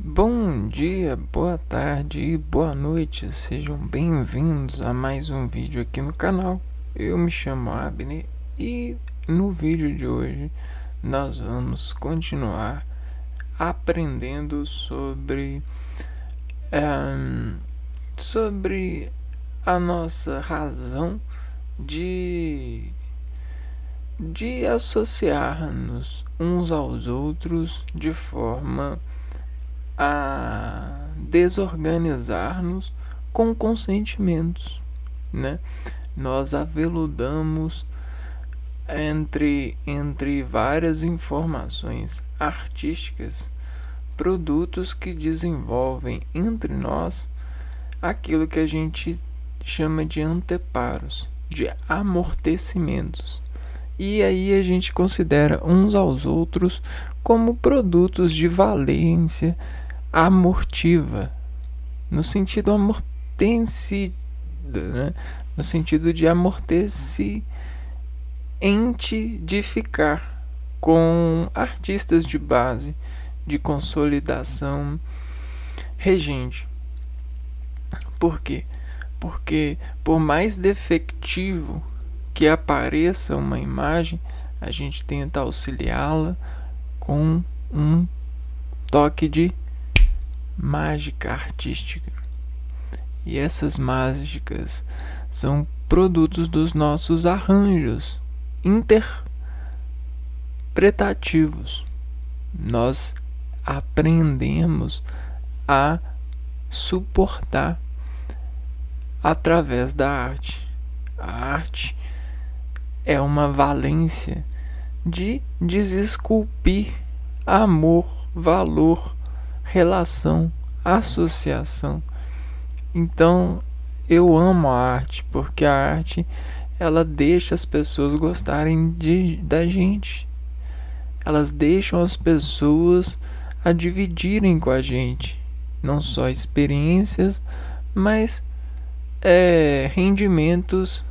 Bom dia, boa tarde e boa noite, sejam bem-vindos a mais um vídeo aqui no canal. Eu me chamo Abner e no vídeo de hoje nós vamos continuar aprendendo sobre a nossa razão de associar-nos uns aos outros de forma a desorganizar-nos com consentimentos, né? Nós aveludamos entre várias informações artísticas, produtos que desenvolvem entre nós aquilo que a gente chama de anteparos, de amortecimentos. E aí a gente considera uns aos outros como produtos de valência amortiva, no sentido amortecido, né? No sentido de amortecientificar com artistas de base, de consolidação regente. Por quê? Porque por mais defectivo que apareça uma imagem, a gente tenta auxiliá-la com um toque de mágica artística. E essas mágicas são produtos dos nossos arranjos interpretativos. Nós aprendemos a suportar através da arte. A arte é uma valência de desesculpir amor, valor, relação, associação. Então eu amo a arte, porque a arte ela deixa as pessoas gostarem da gente. Elas deixam as pessoas a dividirem com a gente não só experiências, mas rendimentos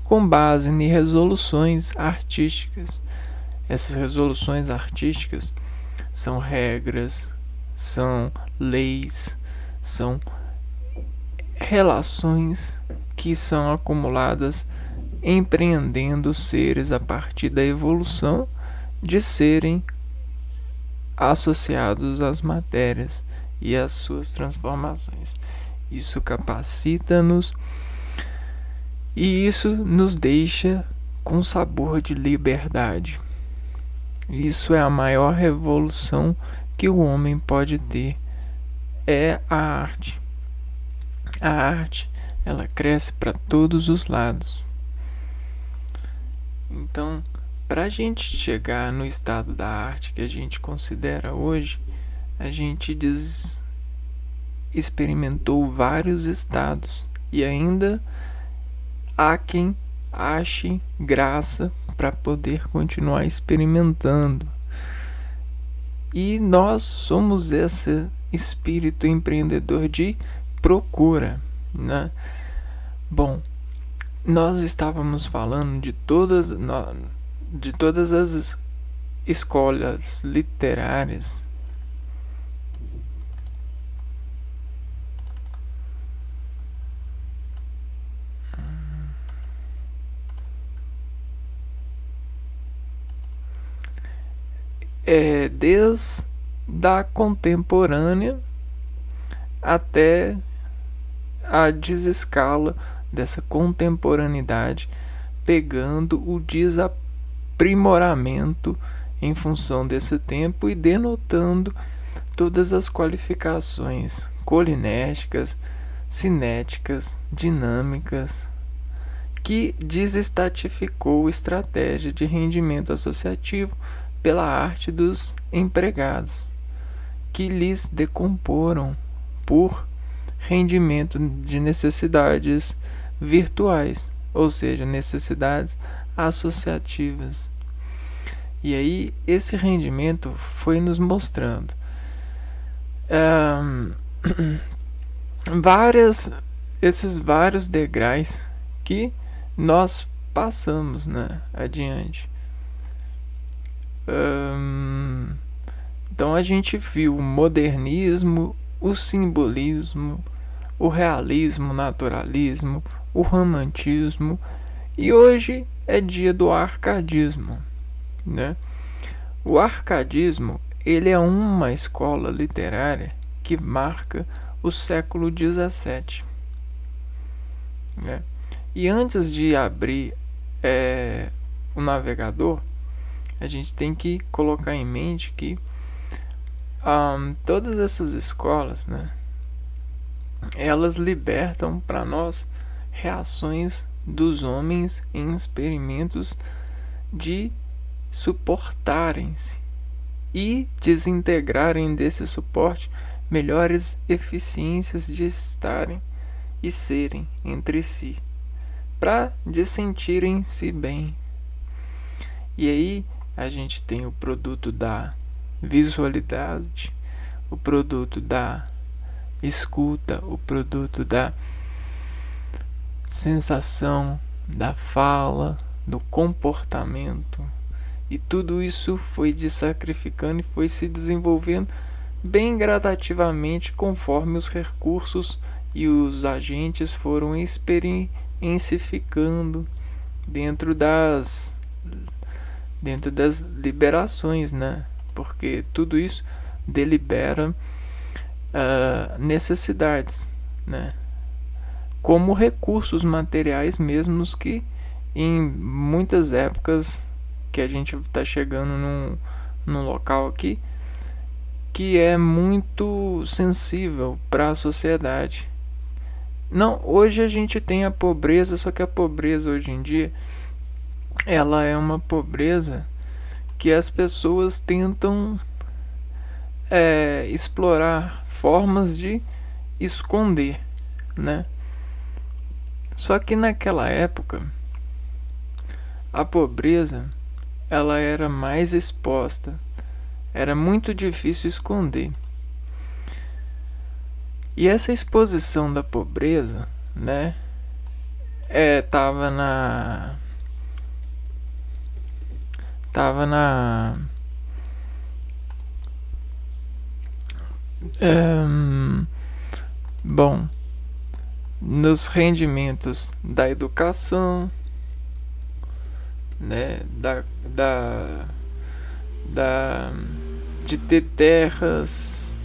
com base em resoluções artísticas. Essas resoluções artísticas são regras, são leis, são relações que são acumuladas empreendendo seres a partir da evolução de serem associados às matérias e às suas transformações. Isso capacita-nos e isso nos deixa com sabor de liberdade. Isso é a maior revolução que o homem pode ter, é a arte. A arte, ela cresce para todos os lados. Então, para a gente chegar no estado da arte que a gente considera hoje, a gente experimentou vários estados e ainda há quem ache graça para poder continuar experimentando. E nós somos esse espírito empreendedor de procura, né? Bom, nós estávamos falando de todas as escolas literárias. Desde a contemporânea até a desescala dessa contemporaneidade, pegando o desaprimoramento em função desse tempo e denotando todas as qualificações colinéticas, cinéticas, dinâmicas, que desestatificou a estratégia de rendimento associativo pela arte dos empregados, que lhes decomporam por rendimento de necessidades virtuais, ou seja, necessidades associativas. E aí esse rendimento foi nos mostrando esses vários degraus que nós passamos, né, adiante. Então a gente viu o modernismo, o simbolismo, o realismo, o naturalismo, o romantismo, e hoje é dia do arcadismo, né? O arcadismo, ele é uma escola literária que marca o século XVII, né? E antes de abrir o navegador, a gente tem que colocar em mente que todas essas escolas, né, elas libertam para nós reações dos homens em experimentos de suportarem-se e desintegrarem desse suporte melhores eficiências de estarem e serem entre si, para de sentirem-se bem. E aí a gente tem o produto da visualidade, o produto da escuta, o produto da sensação, da fala, do comportamento, e tudo isso foi se sacrificando e foi se desenvolvendo bem gradativamente conforme os recursos e os agentes foram experiencificando dentro das liberações, né? Porque tudo isso delibera necessidades, né? Como recursos materiais mesmos, que em muitas épocas que a gente está chegando num local aqui que é muito sensível para a sociedade. Não, hoje a gente tem a pobreza, só que a pobreza hoje em dia ela é uma pobreza que as pessoas tentam explorar formas de esconder, né? Só que naquela época a pobreza ela era mais exposta, era muito difícil esconder. E essa exposição da pobreza, né, tava na bom, nos rendimentos da educação, né, de ter terras,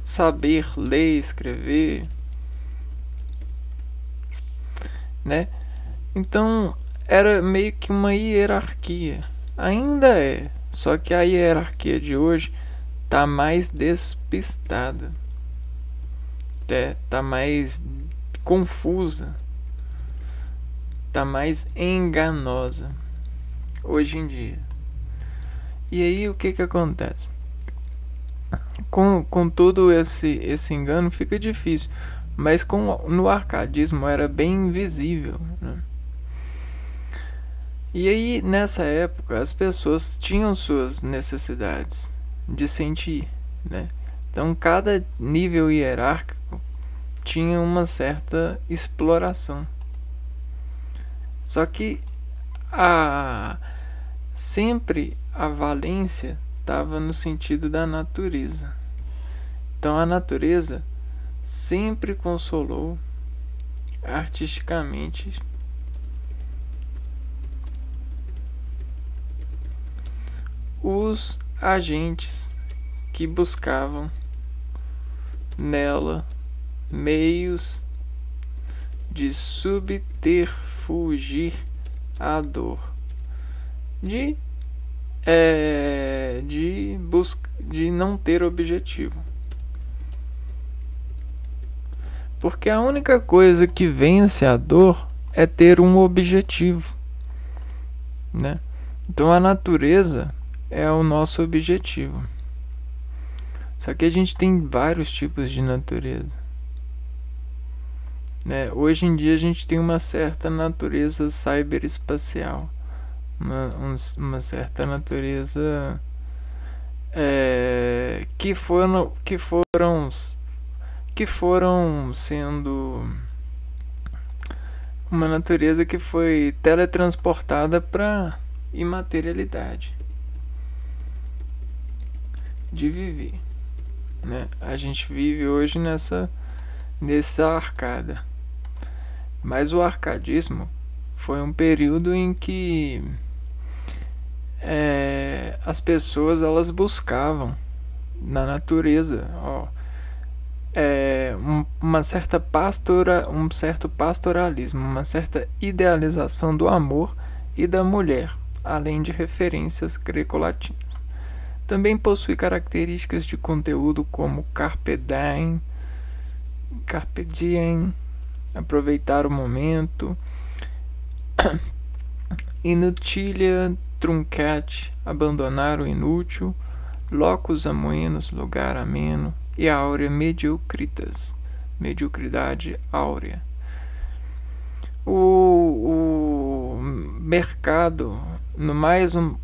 saber ler, escrever, né? Então era meio que uma hierarquia, ainda é, só que a hierarquia de hoje tá mais despistada, tá mais confusa, tá mais enganosa hoje em dia. E aí o que acontece? Com todo esse engano fica difícil, mas no arcadismo era bem visível, né? E aí nessa época as pessoas tinham suas necessidades de sentir, né? Então cada nível hierárquico tinha uma certa exploração. Só que sempre a valência estava no sentido da natureza. Então a natureza sempre consolou artisticamente os agentes que buscavam nela meios de subterfugir a dor, de não ter objetivo. Porque a única coisa que vence a dor é ter um objetivo, né? Então a natureza é o nosso objetivo. Só que a gente tem vários tipos de natureza, né? Hoje em dia a gente tem uma certa natureza cyberespacial, uma certa natureza que foram sendo uma natureza que foi teletransportada para imaterialidade. de viver, né? A gente vive hoje nessa arcada. Mas o arcadismo foi um período em que as pessoas elas buscavam na natureza uma certa um certo pastoralismo, uma certa idealização do amor e da mulher, além de referências greco-latinas. Também possui características de conteúdo como carpe diem, aproveitar o momento, inutilia truncat, abandonar o inútil, locus amoenos, lugar ameno, e áurea mediocritas, mediocridade áurea. O mercado,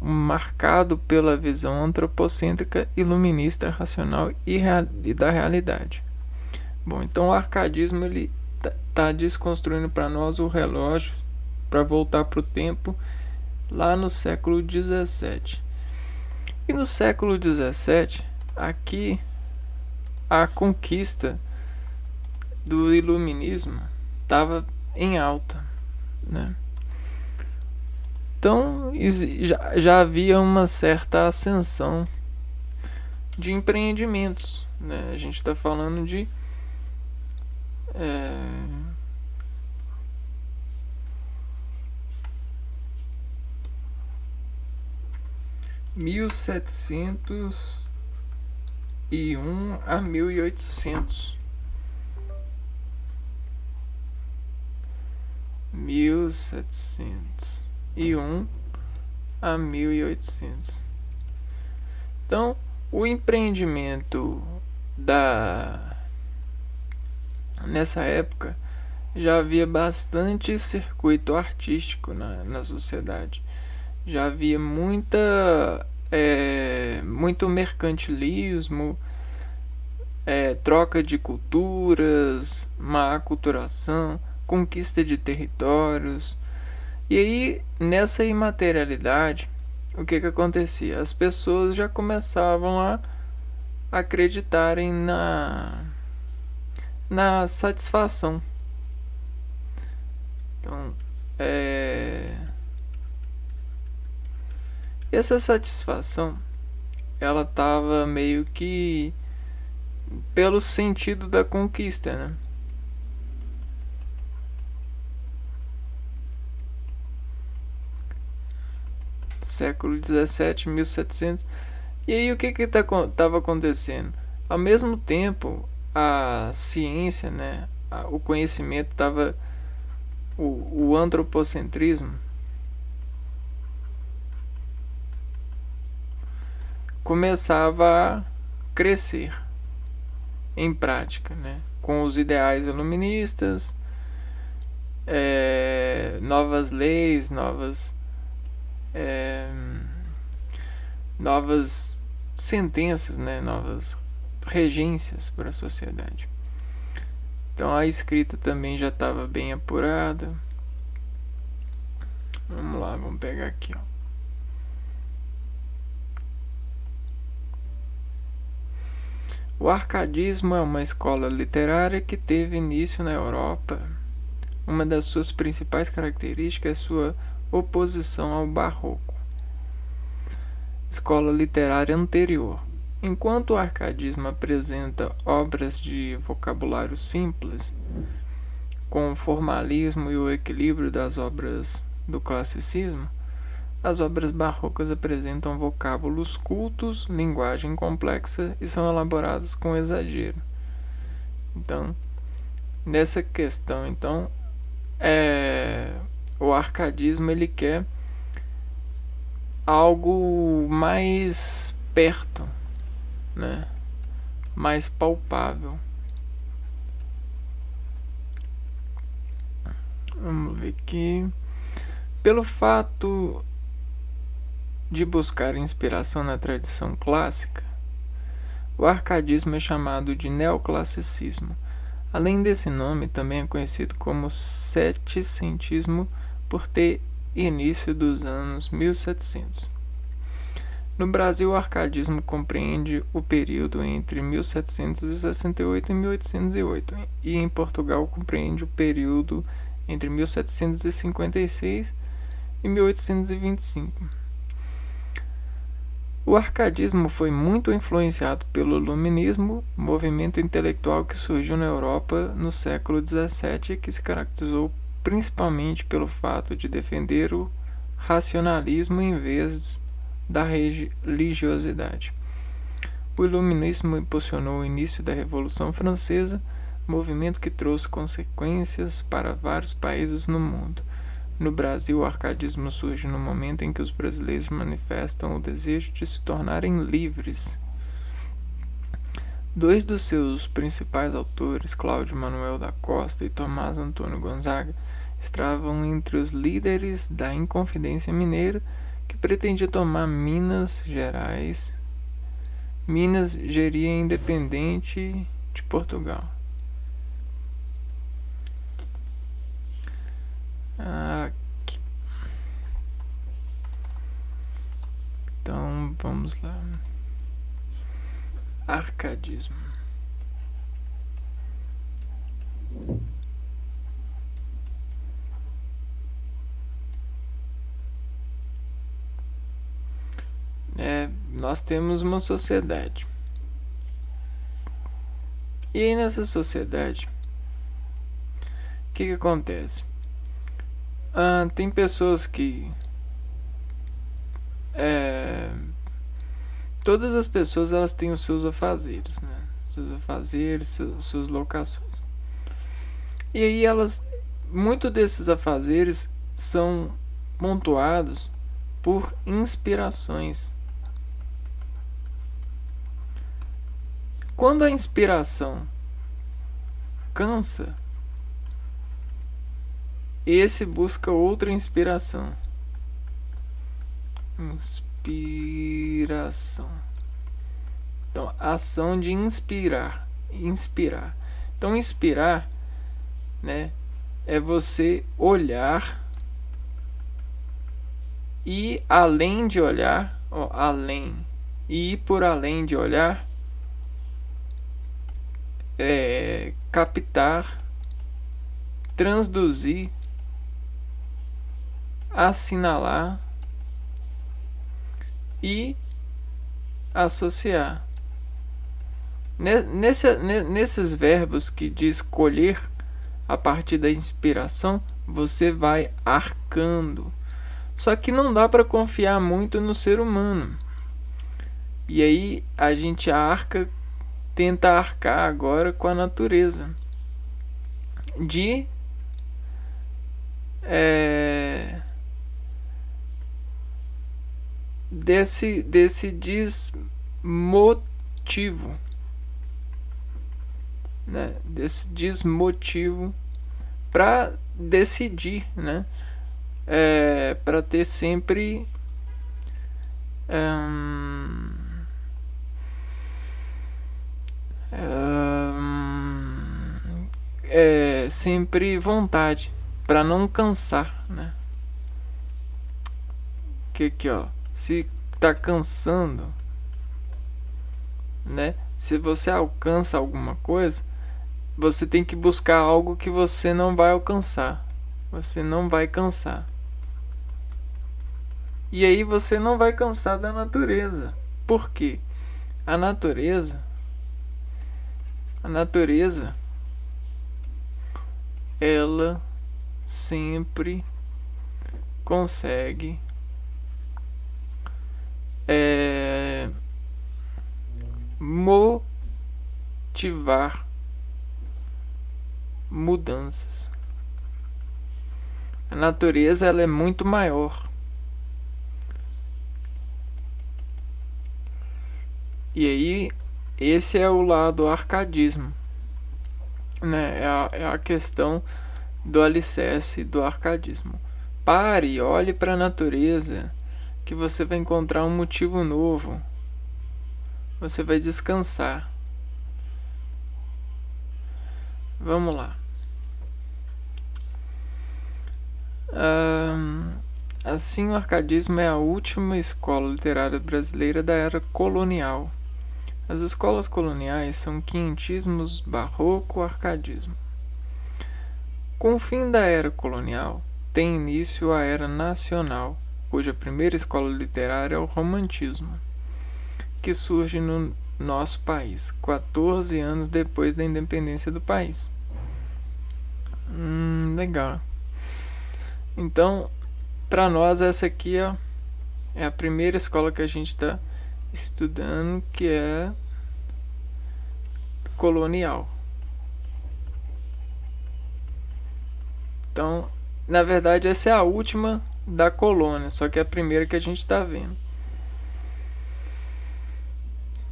marcado pela visão antropocêntrica, iluminista, racional e da realidade. Bom, então o arcadismo ele tá desconstruindo para nós o relógio para voltar para o tempo lá no século XVII. E no século XVII, aqui a conquista do iluminismo estava em alta, né? Então já havia uma certa ascensão de empreendimentos, né? A gente está falando de 1701 a 1800. 1701 a 1800. Então, o empreendimento nessa época já havia bastante circuito artístico na sociedade. Já havia muito mercantilismo, troca de culturas, má aculturação, conquista de territórios. E aí, nessa imaterialidade, o que acontecia? As pessoas já começavam a acreditarem na satisfação. Então, essa satisfação, ela estava meio que pelo sentido da conquista, né? Século 17, 1700. E aí o que estava acontecendo? Ao mesmo tempo, a ciência, né, o conhecimento estava, o antropocentrismo começava a crescer em prática, né, com os ideais iluministas, novas leis, novas sentenças, né, novas regências para a sociedade. Então a escrita também já estava bem apurada. Vamos lá, vamos pegar aqui, ó. O arcadismo é uma escola literária que teve início na Europa. Uma das suas principais características é sua oposição ao barroco, escola literária anterior. Enquanto o arcadismo apresenta obras de vocabulário simples, com o formalismo e o equilíbrio das obras do classicismo, as obras barrocas apresentam vocábulos cultos, linguagem complexa e são elaboradas com exagero. Então, nessa questão, o arcadismo ele quer algo mais perto, né? Mais palpável. Vamos ver aqui. Pelo fato de buscar inspiração na tradição clássica, o arcadismo é chamado de neoclassicismo. Além desse nome, também é conhecido como setecentismo por ter início dos anos 1700. No Brasil, o arcadismo compreende o período entre 1768 e 1808, e em Portugal compreende o período entre 1756 e 1825. O arcadismo foi muito influenciado pelo Iluminismo, movimento intelectual que surgiu na Europa no século XVII e que se caracterizou principalmente pelo fato de defender o racionalismo em vez da religiosidade. O Iluminismo impulsionou o início da Revolução Francesa, movimento que trouxe consequências para vários países no mundo. No Brasil, o arcadismo surge no momento em que os brasileiros manifestam o desejo de se tornarem livres. Dois dos seus principais autores, Cláudio Manuel da Costa e Tomás Antônio Gonzaga, estavam entre os líderes da Inconfidência Mineira, que pretendia tomar Minas Gerais. Minas geria independente de Portugal. Aqui. Então vamos lá. Arcadismo. Nós temos uma sociedade. E aí nessa sociedade, o que acontece? Tem pessoas que todas as pessoas elas têm os seus afazeres, né? Seus afazeres, suas locações. E aí muitos desses afazeres são pontuados por inspirações. Quando a inspiração cansa, esse busca outra inspiração. Inspiração. Então, ação de inspirar. Então, inspirar, né, é você olhar e além de olhar, e ir por além de olhar, captar, transduzir, assinalar e associar. Nesses verbos que de escolher a partir da inspiração, você vai arcando. Só que não dá para confiar muito no ser humano. E aí a gente tenta arcar agora com a natureza. Desse desmotivo, né? Desse desmotivo para decidir, né? Para ter sempre sempre vontade, para não cansar, né? Que aqui, ó, se tá cansando, né? Se você alcança alguma coisa, você tem que buscar algo que você não vai alcançar. Você não vai cansar. E aí você não vai cansar da natureza. Por quê? A natureza ela sempre consegue motivar mudanças. A natureza ela é muito maior. E aí esse é o lado arcadismo, né? É a questão do alicerce do arcadismo. Pare, olhe para a natureza, que você vai encontrar um motivo novo. Você vai descansar. Vamos lá. Assim, o arcadismo é a última escola literária brasileira da era colonial. As escolas coloniais são quinhentismos, barroco, arcadismo. Com o fim da era colonial, tem início a era nacional, cuja primeira escola literária é o romantismo, que surge no nosso país, 14 anos depois da independência do país. Legal. Então, para nós, essa aqui é a primeira escola que a gente está estudando, que é colonial. Então, na verdade, essa é a última da colônia, só que é a primeira que a gente está vendo.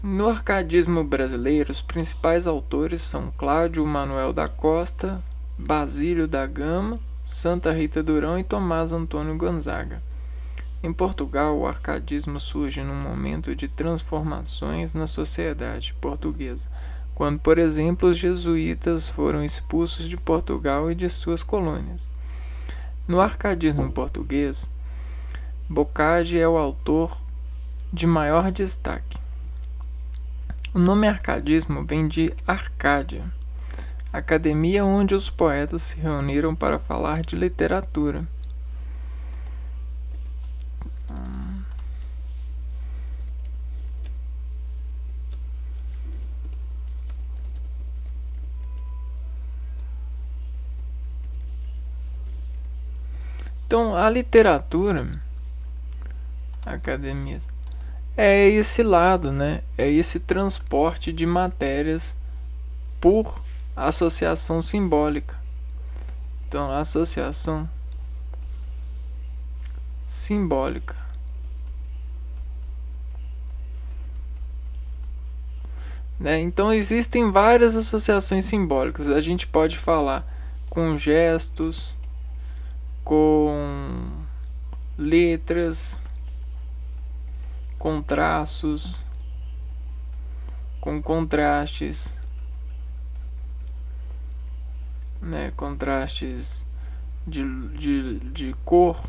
No arcadismo brasileiro, os principais autores são Cláudio Manuel da Costa, Basílio da Gama, Santa Rita Durão e Tomás Antônio Gonzaga. Em Portugal, o arcadismo surge num momento de transformações na sociedade portuguesa, quando, por exemplo, os jesuítas foram expulsos de Portugal e de suas colônias. No arcadismo português, Bocage é o autor de maior destaque. O nome arcadismo vem de Arcádia, academia onde os poetas se reuniram para falar de literatura. Então, a literatura, academias, é esse lado, né? É esse transporte de matérias por associação simbólica. Então, associação simbólica. Né? Então, existem várias associações simbólicas. A gente pode falar com gestos, com letras, com traços, com contrastes, né? Contrastes de cor.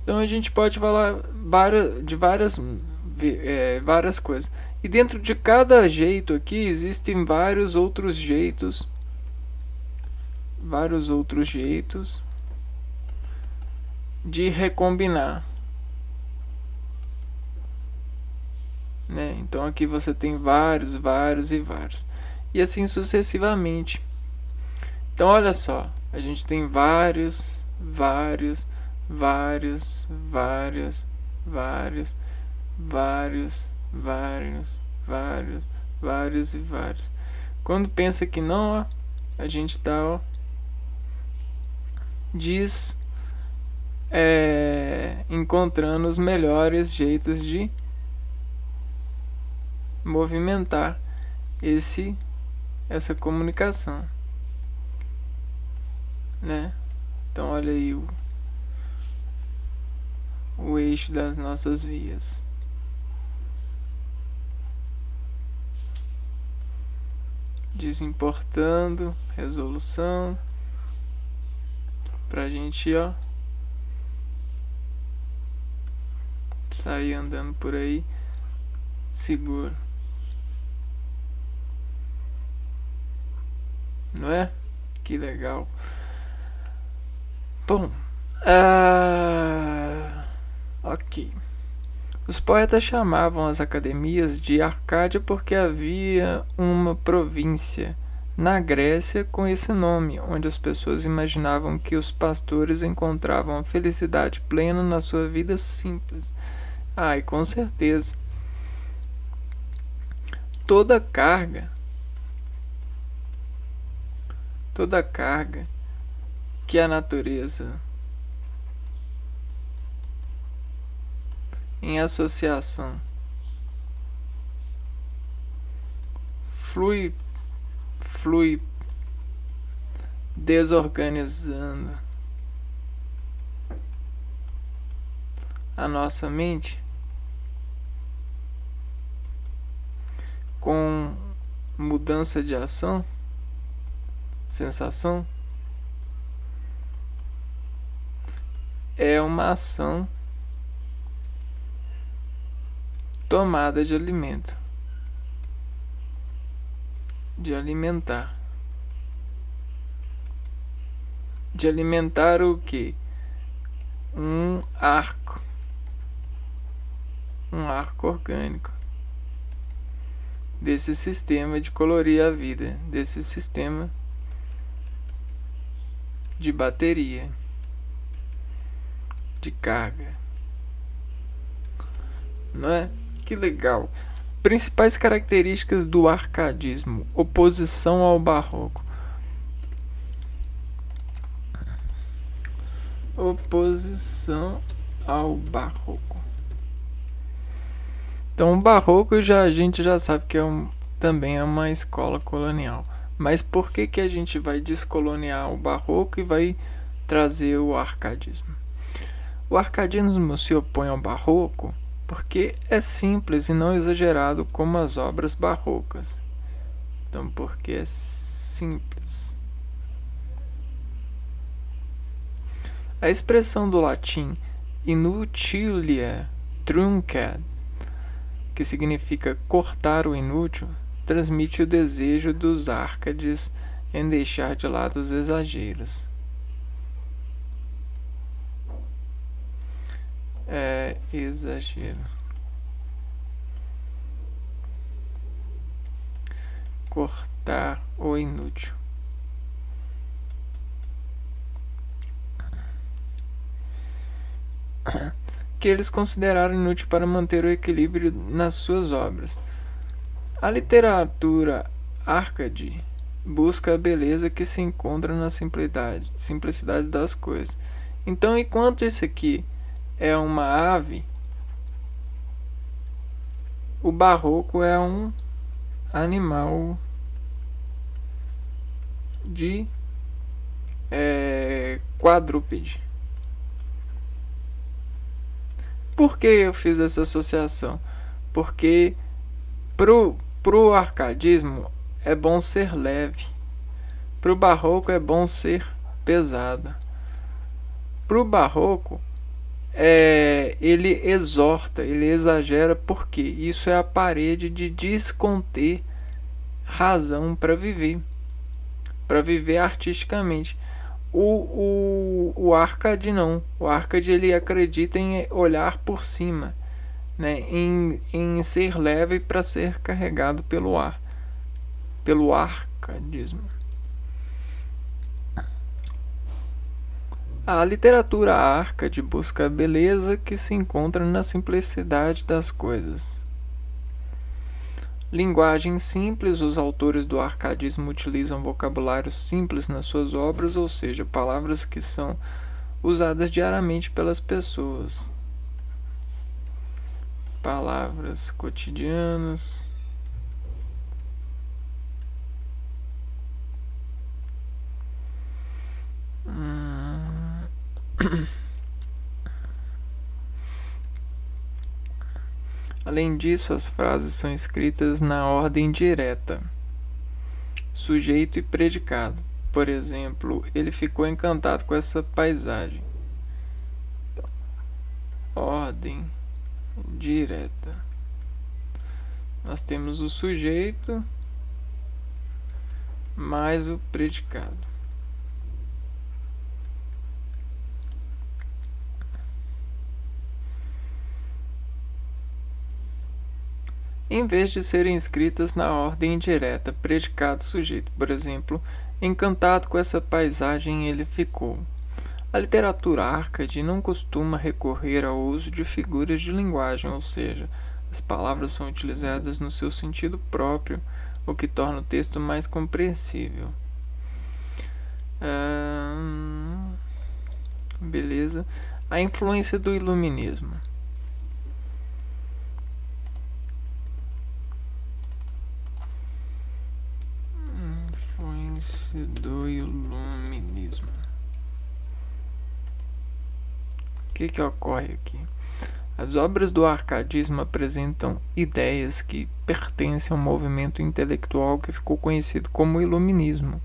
Então a gente pode falar de várias coisas. E dentro de cada jeito aqui existem vários outros jeitos de recombinar, né? Então aqui você tem vários e assim sucessivamente. Então olha só, a gente tem vários e vários. Quando pensa que não, ó, a gente tá, encontrando os melhores jeitos de movimentar essa comunicação, né? Então olha aí o eixo das nossas vias. Desimportando, resolução, pra gente, ó, sair andando por aí seguro, não é? Que legal. Bom, ok. Os poetas chamavam as academias de Arcádia porque havia uma província na Grécia com esse nome, onde as pessoas imaginavam que os pastores encontravam a felicidade plena na sua vida simples. E com certeza. Toda carga que a natureza, em associação, flui desorganizando a nossa mente com mudança de ação, sensação, é uma ação tomada de alimento, de alimentar. De alimentar o que? Um arco orgânico desse sistema de colorir a vida, desse sistema de bateria, de carga. Não é? Que legal. Principais características do arcadismo: oposição ao barroco. Oposição ao barroco. Então, o barroco a gente já sabe que também é uma escola colonial. Mas por que a gente vai descoloniar o barroco e vai trazer o arcadismo? O arcadismo se opõe ao barroco porque é simples e não exagerado como as obras barrocas. Então, porque é simples. A expressão do latim inutilia truncat, que significa cortar o inútil, transmite o desejo dos árcades em deixar de lado os exageros. É exagero. Cortar o inútil. Que eles consideraram inútil para manter o equilíbrio nas suas obras. A literatura arcade busca a beleza que se encontra na simplicidade das coisas. Então, enquanto isso aqui é uma ave, o barroco é um animal de quadrúpede. Por que eu fiz essa associação? Porque pro arcadismo é bom ser leve, pro barroco é bom ser pesado. Pro barroco ele exorta, ele exagera, porque isso é a parede de desconter razão para viver artisticamente. O arcade não. O arcade ele acredita em olhar por cima, né? em ser leve para ser carregado pelo ar, pelo arcadismo. A literatura arcade busca a beleza que se encontra na simplicidade das coisas. Linguagem simples. Os autores do arcadismo utilizam vocabulário simples nas suas obras, ou seja, palavras que são usadas diariamente pelas pessoas. Palavras cotidianas. Além disso, as frases são escritas na ordem direta, sujeito e predicado. Por exemplo, ele ficou encantado com essa paisagem. Então, ordem direta. Nós temos o sujeito mais o predicado. Em vez de serem escritas na ordem direta, predicado, sujeito. Por exemplo, encantado com essa paisagem ele ficou. A literatura arcade não costuma recorrer ao uso de figuras de linguagem, ou seja, as palavras são utilizadas no seu sentido próprio, o que torna o texto mais compreensível. Beleza. A influência do iluminismo. Do iluminismo. O que ocorre aqui? As obras do arcadismo apresentam ideias que pertencem ao movimento intelectual que ficou conhecido como iluminismo.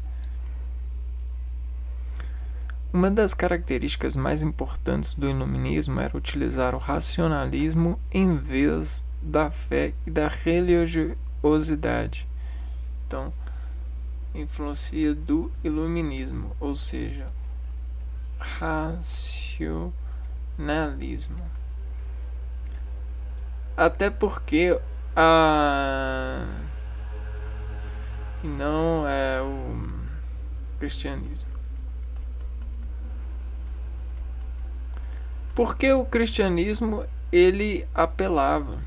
Uma das características mais importantes do iluminismo era utilizar o racionalismo em vez da fé e da religiosidade. Então, influência do iluminismo, ou seja, racionalismo. Até porque e não é o cristianismo. Porque o cristianismo ele apelava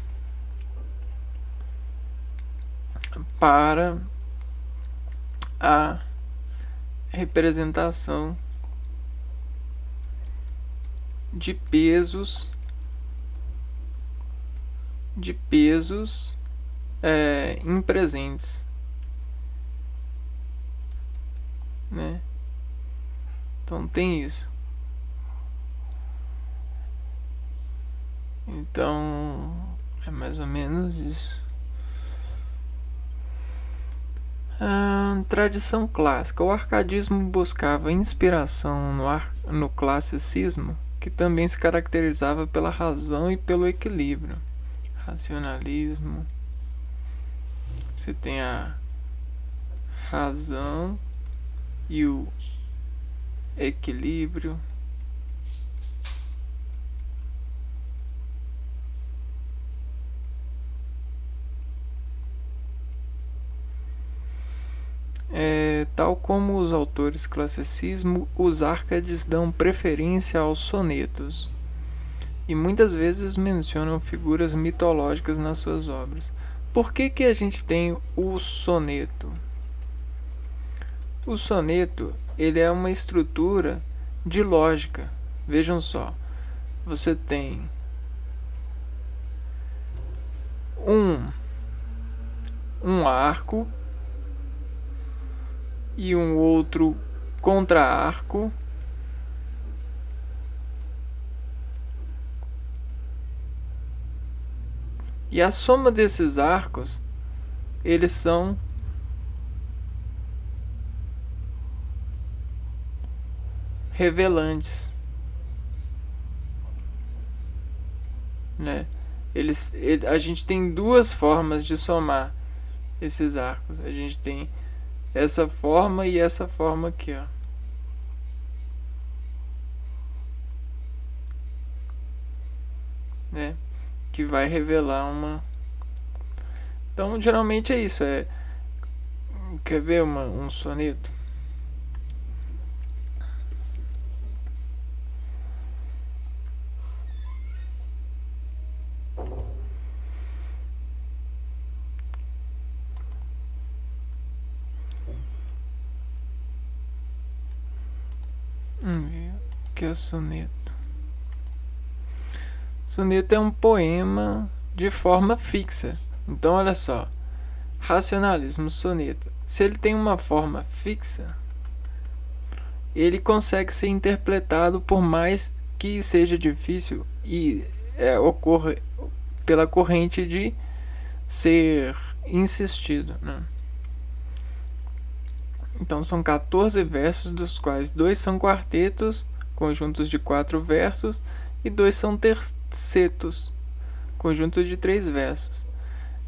para a representação de pesos impresentes, né? Então tem isso. Então é mais ou menos isso. Tradição clássica. O arcadismo buscava inspiração no classicismo, que também se caracterizava pela razão e pelo equilíbrio. Racionalismo. Você tem a razão e o equilíbrio. Tal como os autores classicismo, os árcades dão preferência aos sonetos e muitas vezes mencionam figuras mitológicas nas suas obras. Por que a gente tem o soneto? O soneto ele é uma estrutura de lógica. Vejam só, você tem um arco e um outro contra-arco, e a soma desses arcos eles são revelantes, né? A gente tem duas formas de somar esses arcos. A gente tem essa forma e essa forma aqui, ó. Né? Que vai revelar uma. Então, geralmente é isso. Quer ver um soneto? O que é soneto? Soneto é um poema de forma fixa. Então, olha só. Racionalismo, soneto. Se ele tem uma forma fixa, ele consegue ser interpretado por mais que seja difícil e ocorra pela corrente de ser insistido, né? Então são 14 versos, dos quais 2 são quartetos, conjuntos de 4 versos, e 2 são tercetos, conjuntos de 3 versos.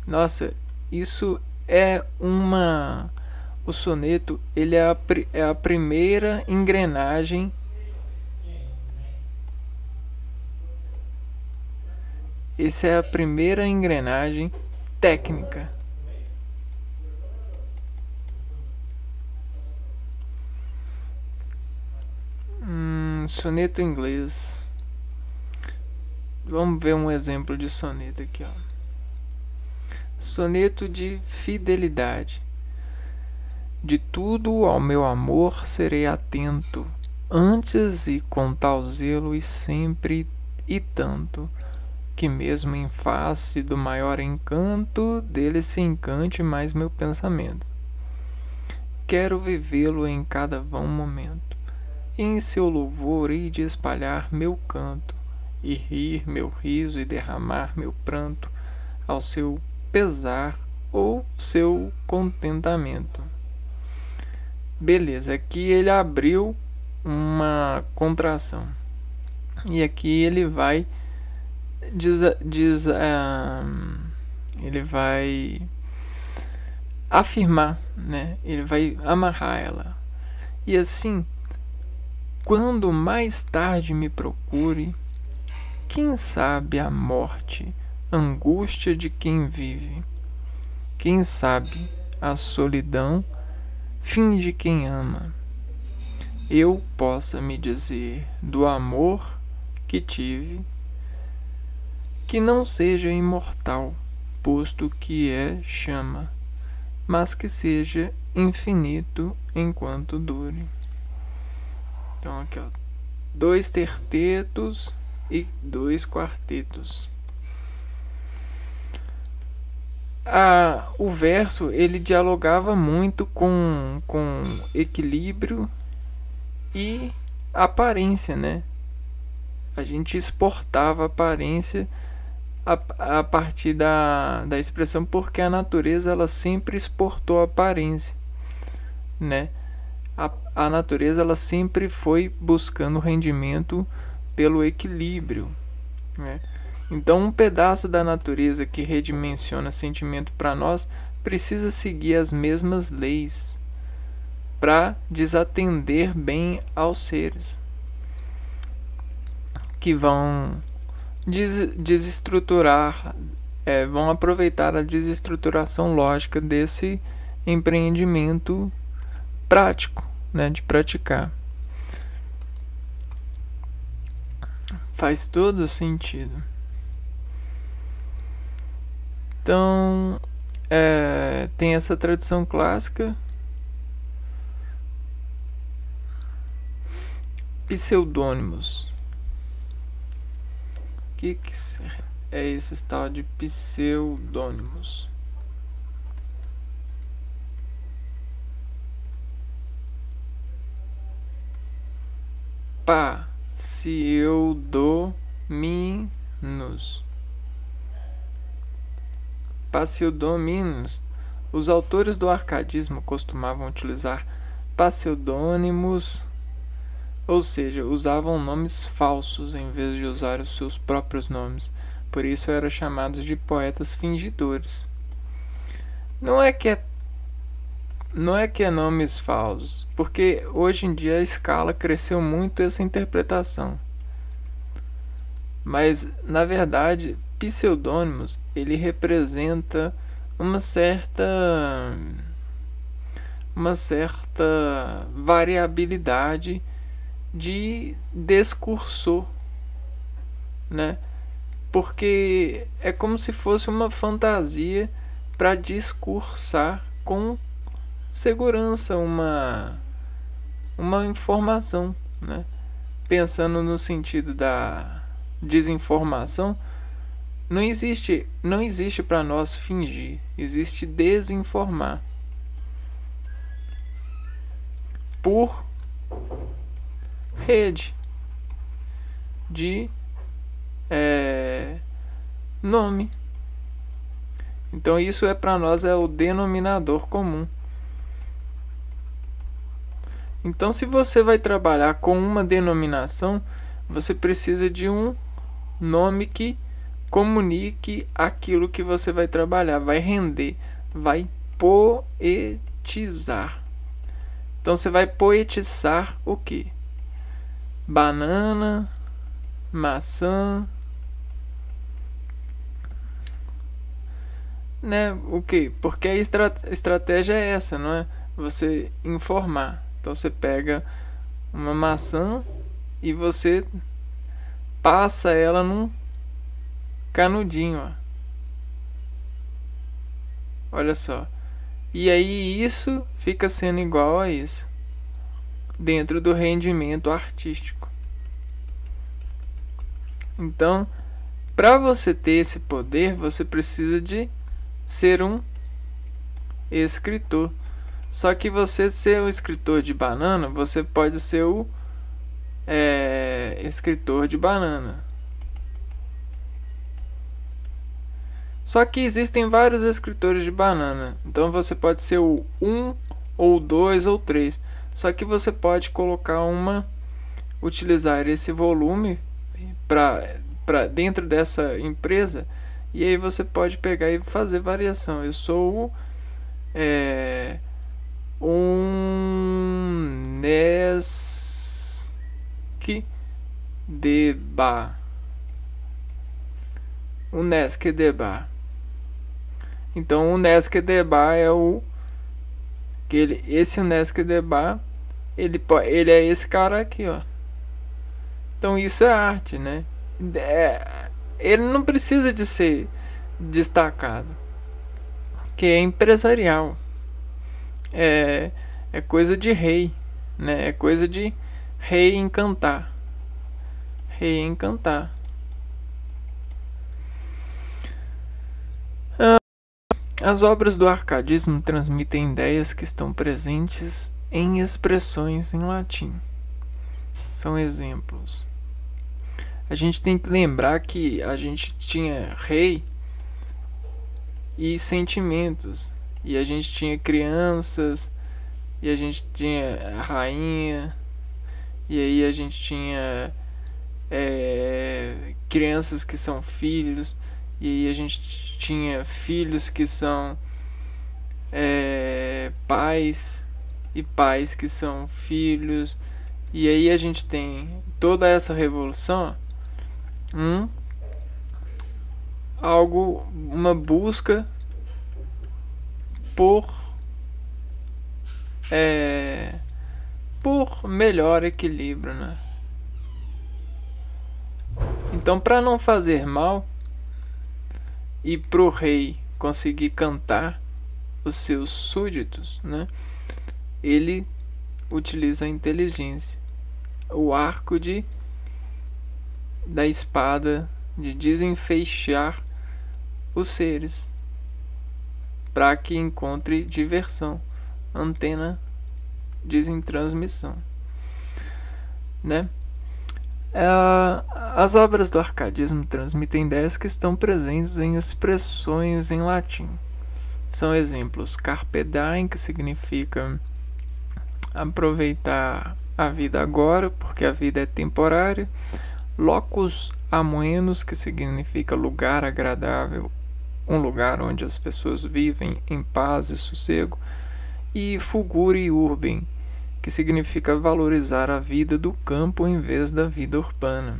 Nossa, isso é uma... O soneto ele é a primeira engrenagem Essa é a primeira engrenagem técnica. Soneto inglês. Vamos ver um exemplo de soneto aqui, ó. Soneto de fidelidade. De tudo ao meu amor serei atento, antes e com tal zelo e sempre e tanto, que mesmo em face do maior encanto, dele se encante mais meu pensamento. Quero vivê-lo em cada vão momento, em seu louvor hei de espalhar meu canto, e rir meu riso e derramar meu pranto, ao seu pesar ou seu contentamento. Beleza, aqui ele abriu uma contração. E aqui ele vai ele vai afirmar, né? Ele vai amarrar ela. E assim, quando mais tarde me procure, quem sabe a morte, angústia de quem vive, quem sabe a solidão, fim de quem ama, eu possa me dizer do amor que tive, que não seja imortal, posto que é chama, mas que seja infinito enquanto dure. Então aqui, ó, 2 tertetos e 2 quartetos. O verso ele dialogava muito com equilíbrio e aparência, né? A gente exportava aparência a partir da expressão, porque a natureza ela sempre exportou aparência, né? A natureza ela sempre foi buscando rendimento pelo equilíbrio, né? Então um pedaço da natureza que redimensiona sentimento para nós precisa seguir as mesmas leis para desatender bem aos seres que vão desestruturar, vão aproveitar a desestruturação lógica desse empreendimento prático, né, de praticar. Faz todo sentido. Então, tem essa tradição clássica. Pseudônimos. O que é esse tal de pseudônimos? Pseudônimos. Os autores do arcadismo costumavam utilizar pseudônimos, ou seja, usavam nomes falsos em vez de usar os seus próprios nomes. Por isso eram chamados de poetas fingidores. Não é que é nomes falsos, porque hoje em dia a escala cresceu muito essa interpretação. Mas, na verdade, pseudônimos, ele representa uma certa variabilidade de discurso, né? Porque é como se fosse uma fantasia para discursar com segurança uma informação, né? Pensando no sentido da desinformação, não existe para nós fingir, existe desinformar por rede de nome. Então isso para nós é o denominador comum. Então se você vai trabalhar com uma denominação, você precisa de um nome que comunique aquilo que você vai trabalhar, vai render, vai poetizar. Então você vai poetizar o que? Banana, maçã, né? O que? Porque a estratégia é essa, não é? Você informar. Então você pega uma maçã e você passa ela num canudinho, ó. Olha só. E aí isso fica sendo igual a isso dentro do rendimento artístico. Então, para você ter esse poder, você precisa de ser um escritor. Só que você ser um escritor de banana, você pode ser o escritor de banana. Só que existem vários escritores de banana. Então você pode ser o 1 ou 2 ou 3. Só que você pode colocar utilizar esse volume para dentro dessa empresa, e aí você pode pegar e fazer variação. Eu sou um Nesk Deba. O Nesk Deba. Então o Nesk Deba é esse Nesk Deba, ele é esse cara aqui, ó. Então isso é arte, né? Ele não precisa de ser destacado, que é empresarial. É coisa de rei, né? É coisa de rei encantar. Rei encantar. As obras do arcadismo transmitem ideias que estão presentes em expressões em latim. São exemplos. A gente tem que lembrar que a gente tinha rei e sentimentos. E a gente tinha crianças. E a gente tinha a rainha. E aí a gente tinha crianças que são filhos. E aí a gente tinha filhos que são pais. E pais que são filhos. E aí a gente tem toda essa revolução, uma busca por melhor equilíbrio, né? Então, para não fazer mal e pro rei conseguir cantar os seus súditos, né, ele utiliza a inteligência, o arco da espada, de desenfeixar os seres para que encontre diversão. Antena desintransmissão, né? As obras do arcadismo transmitem ideias que estão presentes em expressões em latim. São exemplos: carpe diem, que significa aproveitar a vida agora, porque a vida é temporária. Locus amoenos, que significa lugar agradável, um lugar onde as pessoas vivem em paz e sossego. E fulgure urbem, que significa valorizar a vida do campo em vez da vida urbana.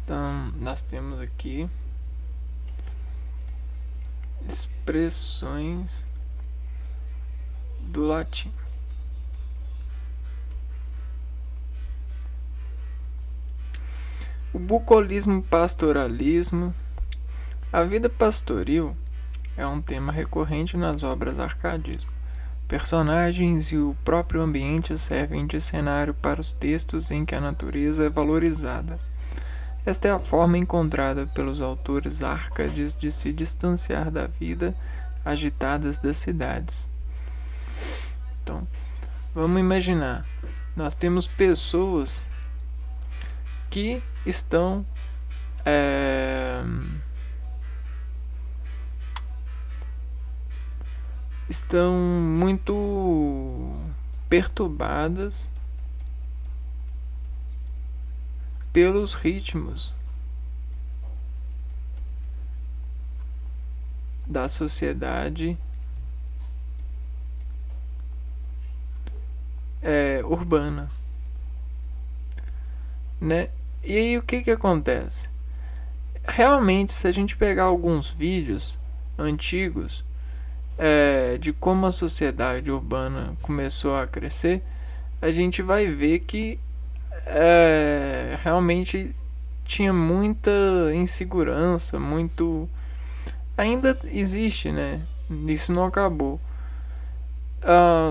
Então, nós temos aqui expressões do latim. O bucolismo e pastoralismo. A vida pastoril é um tema recorrente nas obras arcadismo. Personagens e o próprio ambiente servem de cenário para os textos em que a natureza é valorizada. Esta é a forma encontrada pelos autores árcades de se distanciar da vida agitadas das cidades. Então, vamos imaginar, nós temos pessoas que estão muito perturbadas pelos ritmos da sociedade urbana, né? E aí o que acontece? Realmente, se a gente pegar alguns vídeos antigos de como a sociedade urbana começou a crescer, a gente vai ver que realmente tinha muita insegurança, ainda existe, né? Isso não acabou.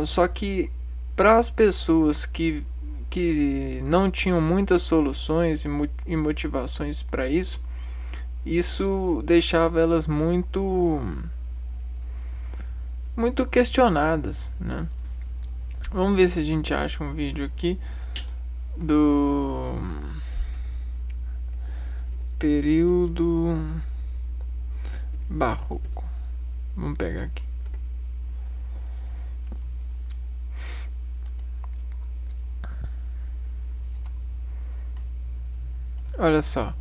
Só que para as pessoas que não tinham muitas soluções e motivações para isso deixava elas muito questionadas, né? Vamos ver se a gente acha um vídeo aqui período barroco. Vamos pegar aqui. Olha só.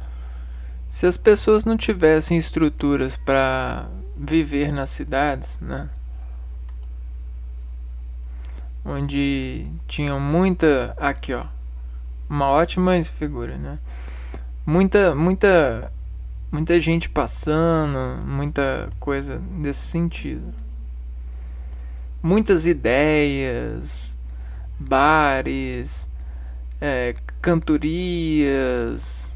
Se as pessoas não tivessem estruturas para viver nas cidades, né? Onde tinham muita... Aqui, ó. Uma ótima figura, né? Muita gente passando, muita coisa desse sentido. Muitas ideias, bares, cantorias,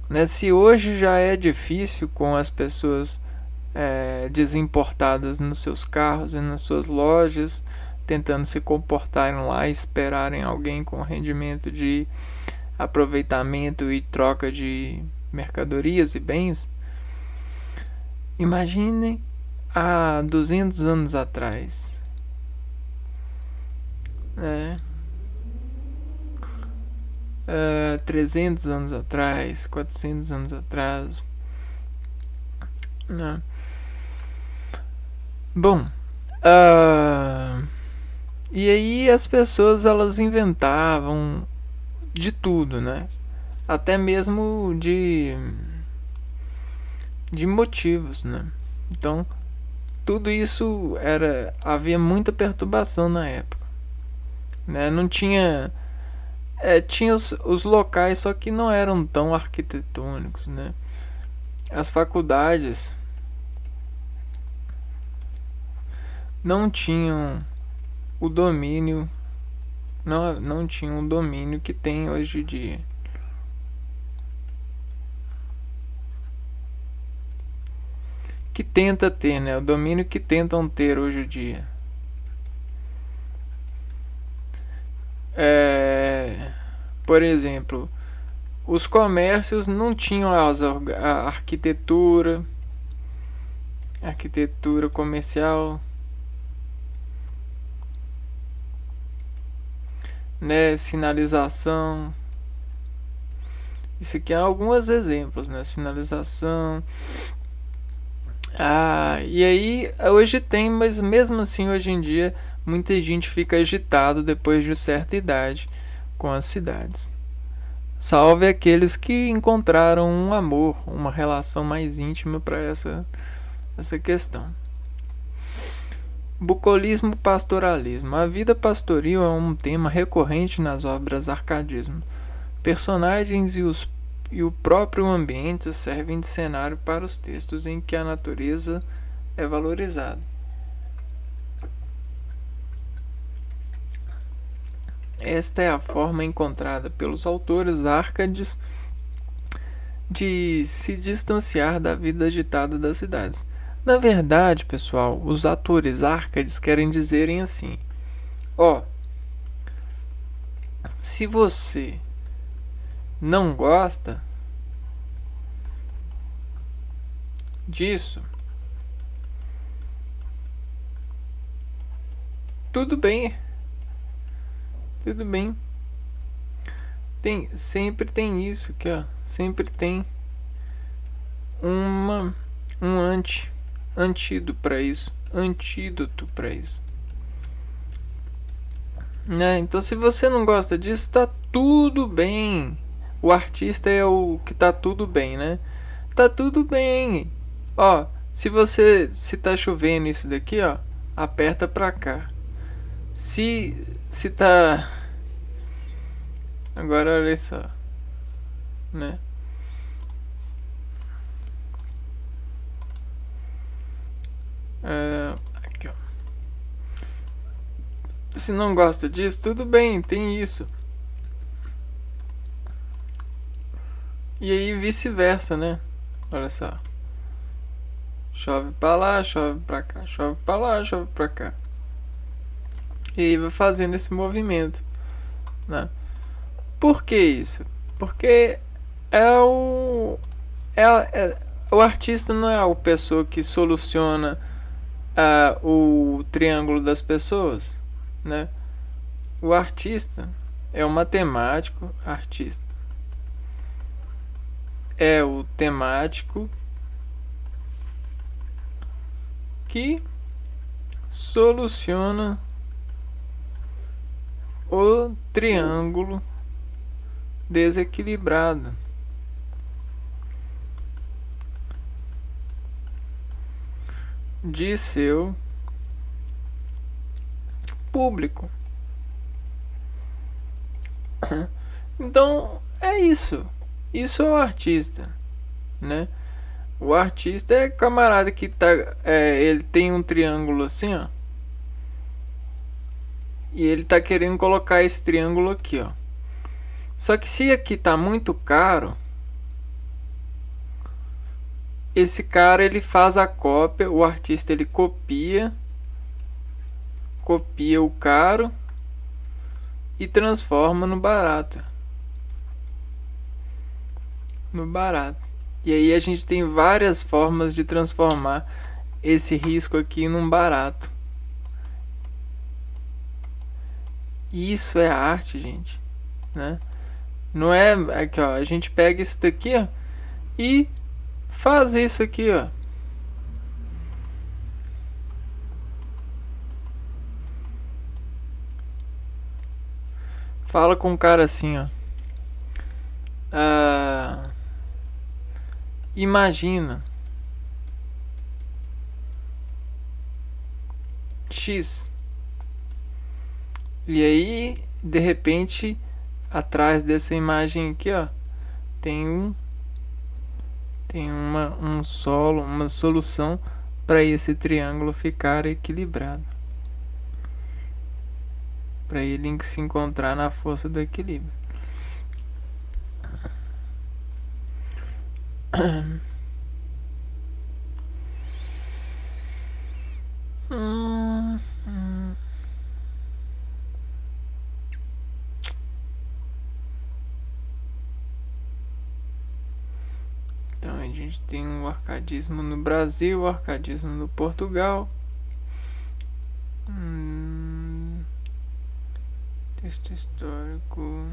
né? Se hoje já é difícil com as pessoas desimportadas nos seus carros e nas suas lojas, tentando se comportarem lá e esperarem alguém com rendimento de aproveitamento e troca de mercadorias e bens, imaginem há 200 anos atrás, né? 300 anos atrás, 400 anos atrás, né? Bom, e aí as pessoas elas inventavam de tudo, né? Até mesmo de motivos, né? Então tudo isso havia muita perturbação na época, né? Não tinha tinha os locais, só que não eram tão arquitetônicos, né? As faculdades não tinham o domínio, não tinham o domínio que tem hoje em dia. Que tenta ter, né? O domínio que tentam ter hoje em dia. Por exemplo, os comércios não tinham a arquitetura comercial, né? Sinalização. Isso aqui é alguns exemplos, né? Sinalização. E aí hoje tem, mas mesmo assim hoje em dia muita gente fica agitado depois de certa idade com as cidades. Salve aqueles que encontraram um amor, uma relação mais íntima para essa questão. Bucolismo, pastoralismo. A vida pastoril é um tema recorrente nas obras arcadismo. Personagens e o próprio ambiente servem de cenário para os textos em que a natureza é valorizada. Esta é a forma encontrada pelos autores árcades de se distanciar da vida agitada das cidades. Na verdade, pessoal, os autores árcades querem dizerem assim: se você não gosta disso, tudo bem. Sempre tem isso aqui, ó. Sempre tem um antídoto para isso. Né? Então, se você não gosta disso, tá tudo bem. O artista é o que tá tudo bem, né? Tá tudo bem. Se tá chovendo isso daqui, ó, aperta pra cá. Se tá... Agora olha só, né? Aqui, ó. Se não gosta disso, tudo bem, tem isso. E aí vice-versa, né? Olha só. Chove pra lá, chove pra cá, chove pra lá, chove pra cá. E aí vai fazendo esse movimento, né? Por que isso? Porque o artista não é a pessoa que soluciona o triângulo das pessoas, né? O artista é um matemático artista. é o temático que soluciona o triângulo desequilibrado. De seu público. Então é isso. Isso é o artista, né? O artista é camarada que tá, ele tem um triângulo assim, ó. E ele tá querendo colocar esse triângulo aqui, ó. Só que se aqui tá muito caro, esse cara ele faz a cópia, o artista ele copia o caro e transforma no barato. E aí a gente tem várias formas de transformar esse risco aqui num barato. Isso é arte, gente, né? Não é aqui, ó, a gente pega isso daqui, ó, e faz isso aqui, ó. Fala com o cara assim, ó. Imagina X. E aí, de repente, atrás dessa imagem aqui, ó, tem uma solução para esse triângulo ficar equilibrado, para ele se encontrar na força do equilíbrio. Então a gente tem o arcadismo no Brasil, o arcadismo no Portugal. Texto histórico.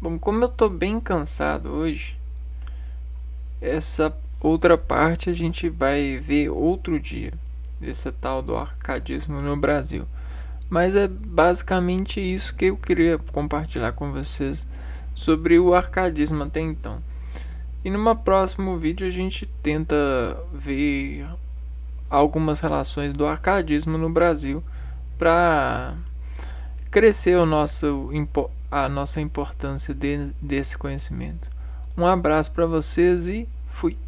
Bom, como eu tô bem cansado hoje, essa outra parte a gente vai ver outro dia, esse tal do arcadismo no Brasil. Mas é basicamente isso que eu queria compartilhar com vocês sobre o arcadismo até então. E numa próximo vídeo a gente tenta ver algumas relações do arcadismo no Brasil para crescer a nossa importância desse conhecimento. Um abraço para vocês e fui!